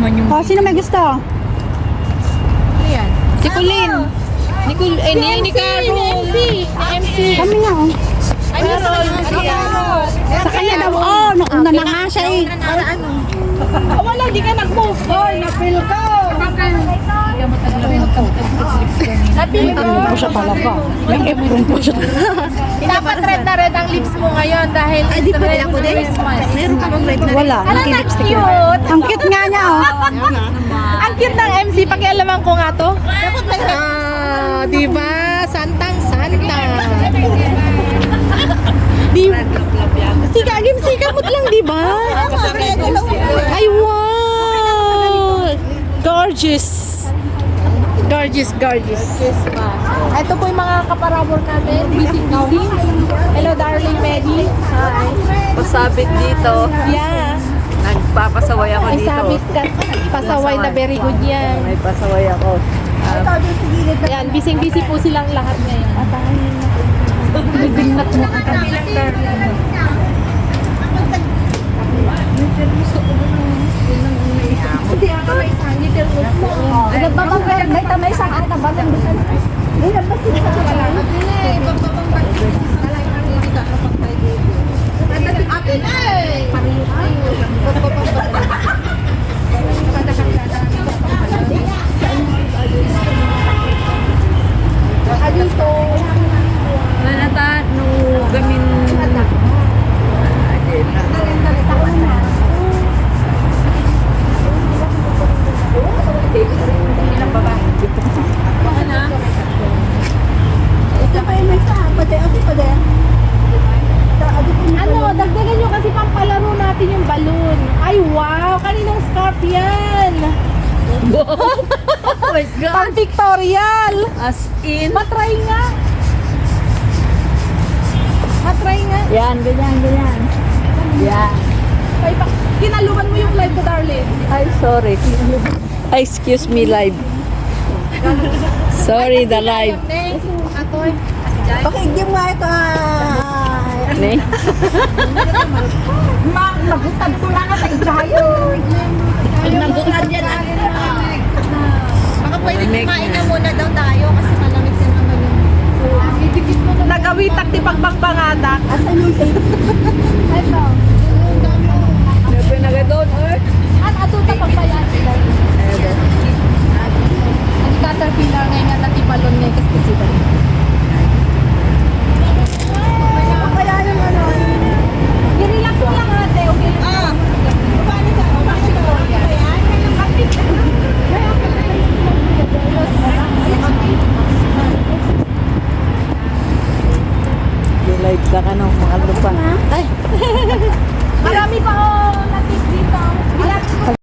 naman yung... Oh, sino may gusto? Ayan. Si Colleen. Ni Carol. MC. Kami nga, oh. Ay, Carol. Sa kanya daw, oh, nauna na nga siya eh. Wala, di ka nag-move. Hoy, na-feel ko. May ano po siya talaga. May apron po siya. Dapat red na red ang lips mo ngayon dahil it's red Christmas. Meron ka bang red na red? Wala, naki-lipstick na. Cute. Ang cute nga niya, oh. Ang cute ng MC. Pakialaman ko nga to. Dapat may Di ba? Santang Santa. Di sikamot lang, di ba? Ay, wow! Gorgeous. Gorgeous. Ito po yung mga kaparabor namin. Busy. Hello, darling Maggie. Hi. pasabit dito. Yeah. Nagpapasaway ako Ay, dito. sabit ka. Pasaway na very good yan. May pasaway ako. Yan, busy po silang lahat ngayon. Bibinat mo ka kami. May tamay sa ata ba? May nabasin sa Manata, no gamin. Ano, dagdagan nyo kasi pampalaro natin yung balloon. Ay, wow! Kaninong scarf yan? Oh my God! Pang-pictorial! As in. Matry nga! Matry nga! Yan, ganyan. Yan. Ay, kinaluan mo yung live ko, darling. Ay, sorry. Ay, excuse me, live. Sorry, the live. Atoy. Pakigyan mo ito. Ne? Magutad ko lang at ijayo. Nagukad yan. Baka pwede kumain na muna daw tayo kasi malamig din naman yung... Nagawitak di pagpagpangatak. Asan yung tape? Ito. Sabi na doon, eh. At atuta pagpayan. Ang caterpillar ngayon na natibalon ngayon kasi sila. Kaya yung ano. I-relax mo lang ate, okay? Live ka no, mga lupa. Marami pa ako natin dito.